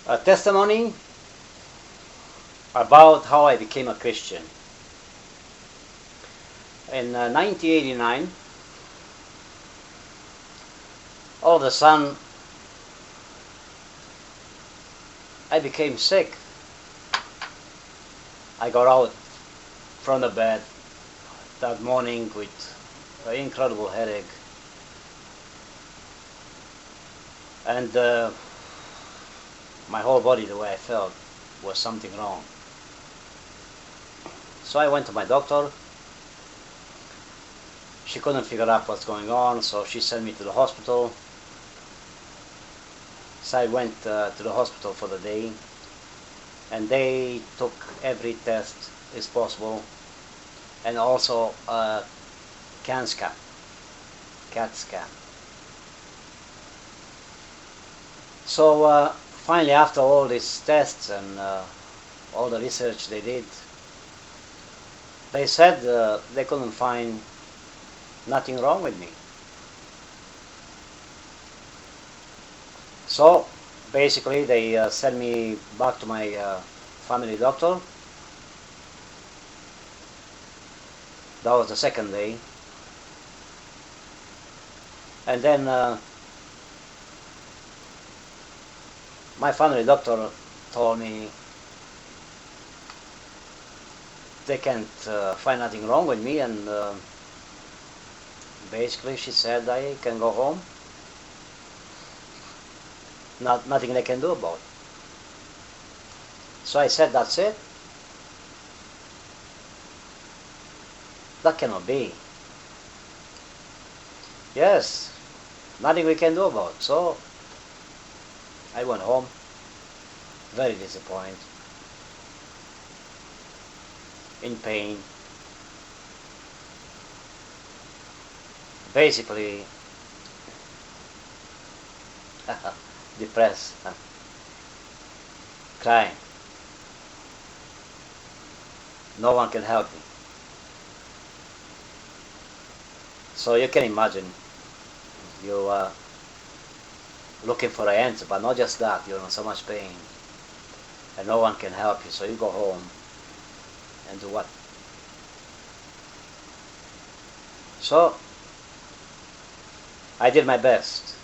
A testimony about how I became a Christian. In 1989, all of a sudden, I became sick. I got out from the bed that morning with an incredible headache, and my whole body, the way I felt, was something wrong. So I went to my doctor. She couldn't figure out what's going on, so she sent me to the hospital. So I went to the hospital for the day, and they took every test is possible, and also a CAT scan. So finally, after all these tests and all the research they did, they said they couldn't find nothing wrong with me. So basically they sent me back to my family doctor. That was the second day. And then my family doctor told me they can't find nothing wrong with me, and basically she said I can go home. Nothing they can do about it. So I said, that's it? That cannot be. Yes, nothing we can do about it. So I went home, very disappointed, in pain. Basically depressed, crying. No one can help me. So you can imagine, you are looking for an answer, but not just that, you're in so much pain, and no one can help you, so you go home and do what? So I did my best,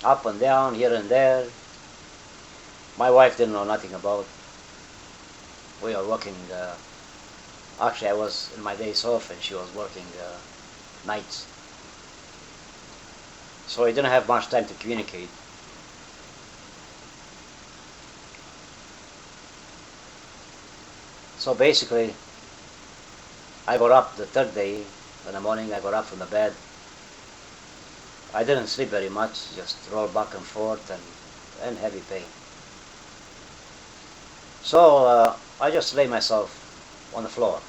up and down, here and there. My wife didn't know nothing about it. We were working, actually I was in my days off and she was working nights. So we didn't have much time to communicate. So basically, I got up the third day, in the morning I got up from the bed. I didn't sleep very much, just rolled back and forth and heavy pain. So I just lay myself on the floor.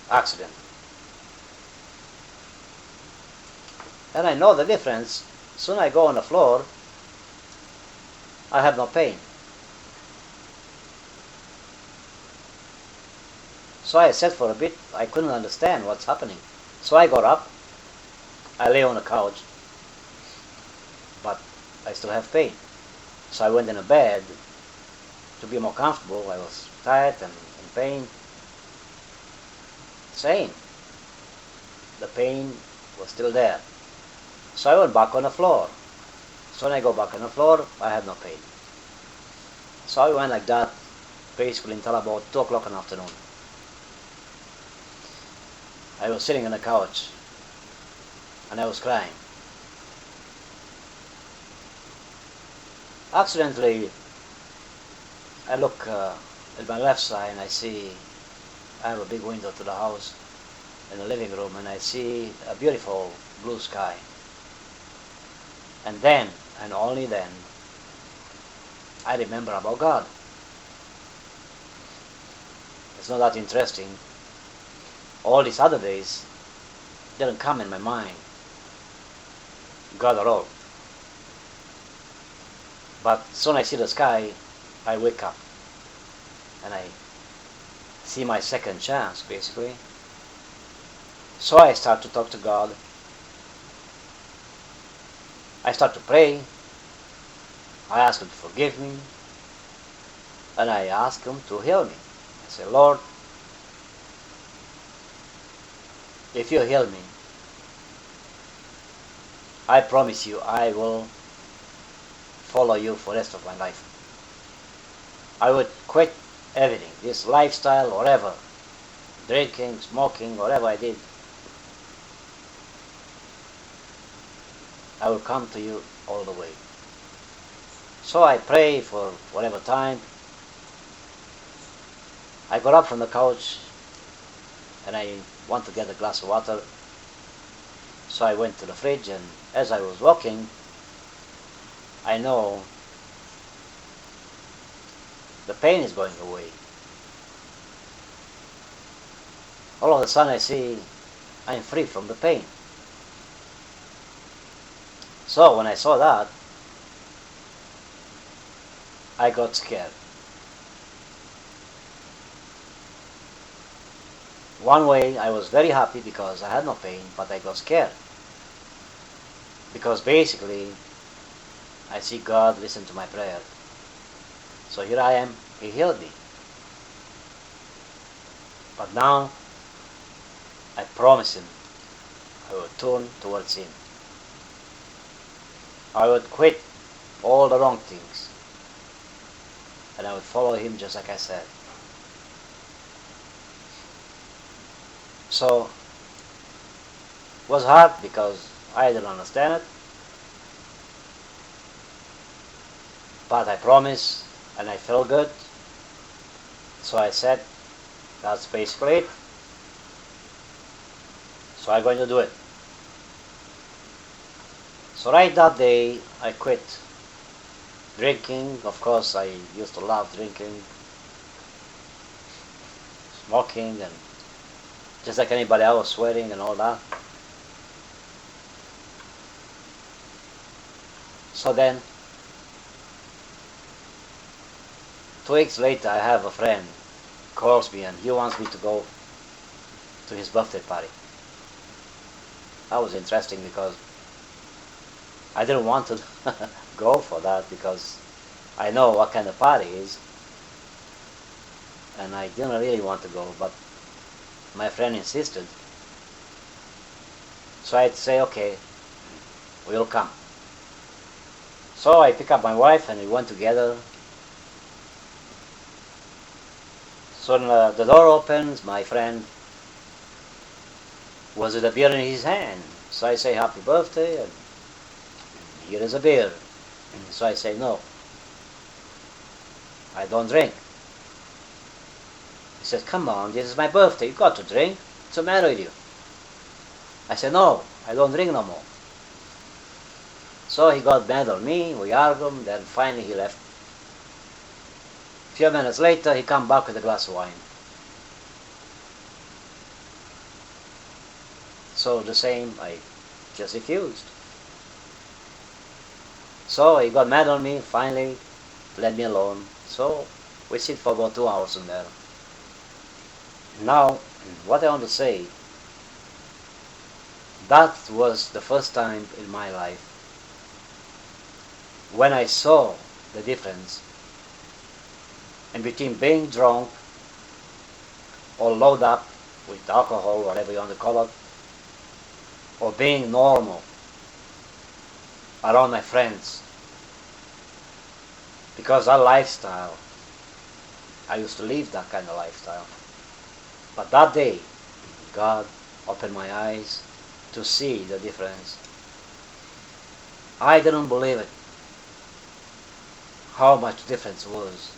Accident. And I know the difference. Soon I go on the floor, I have no pain. So I sat for a bit, I couldn't understand what's happening. So I got up, I lay on the couch, but I still have pain. So I went in a bed to be more comfortable. I was tired and in pain. Same. The pain was still there. So I went back on the floor. So when I go back on the floor, I have no pain. So I went like that basically until about 2 o'clock in the afternoon. I was sitting on the couch and I was crying. Accidentally, I look at my left side and I see I have a big window to the house in the living room, and I see a beautiful blue sky. And then, and only then, I remember about God. It's not that interesting. All these other days didn't come in my mind, God at all. But soon I see the sky, I wake up and I see my second chance, basically. So I start to talk to God. I start to pray. I asked Him to forgive me, and I asked Him to heal me. I said, Lord, if you heal me, I promise you I will follow you for the rest of my life. I would quit everything, this lifestyle, whatever, drinking, smoking, whatever I did. I will come to you all the way. So I pray for whatever time. I got up from the couch and I want to get a glass of water. So I went to the fridge, and as I was walking, I know the pain is going away. All of a sudden I see I'm free from the pain. So when I saw that, I got scared. One way I was very happy because I had no pain, but I got scared. Because basically, I see God listen to my prayer. So here I am, He healed me. But now, I promise Him, I will turn towards Him. I would quit all the wrong things, and I would follow Him just like I said. So, it was hard because I didn't understand it, but I promised and I felt good. So I said, that's basically it. So I'm going to do it. So right that day, I quit drinking. Of course, I used to love drinking, smoking, and just like anybody else, swearing and all that. So then, 2 weeks later, I have a friend calls me and he wants me to go to his birthday party. That was interesting because I didn't want to go for that because I know what kind of party it is, and I didn't really want to go, but my friend insisted. So I'd say, okay, we'll come. So I pick up my wife and we went together. So when the door opens, my friend was with a beer in his hand. So I say, happy birthday, and here is a beer. So I say, no, I don't drink. He says, come on, this is my birthday, you got to drink. What's the matter with you? I said, no, I don't drink no more. So he got mad on me, we argued, then finally he left. A few minutes later, he come back with a glass of wine. So the same, I just refused. So he got mad on me, finally let me alone. So we sit for about 2 hours in there. Now, what I want to say, that was the first time in my life when I saw the difference in between being drunk or loaded up with alcohol, whatever you want to call it, or being normal around my friends. Because that lifestyle, I used to live that kind of lifestyle. But that day, God opened my eyes to see the difference. I didn't believe it, how much difference was.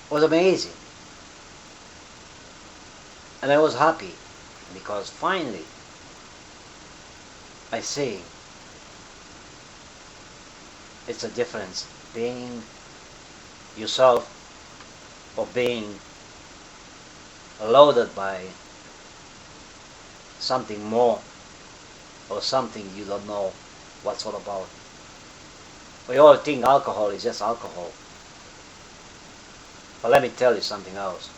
It was amazing. And I was happy because finally I see it's a difference being yourself or being loaded by something more or something you don't know what's all about. We all think alcohol is just alcohol. But let me tell you something else.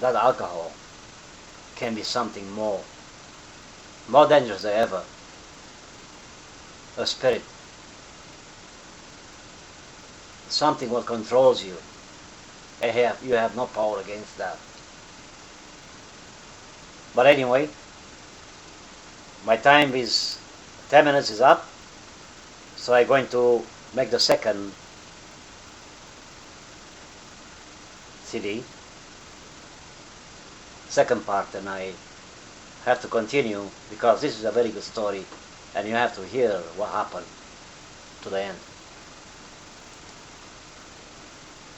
That alcohol can be something more dangerous than ever. a spirit, something what controls you. You have no power against that. But anyway, my time is 10 minutes is up, so I'm going to make the second CD, second part, and I have to continue because this is a very good story and you have to hear what happened to the end.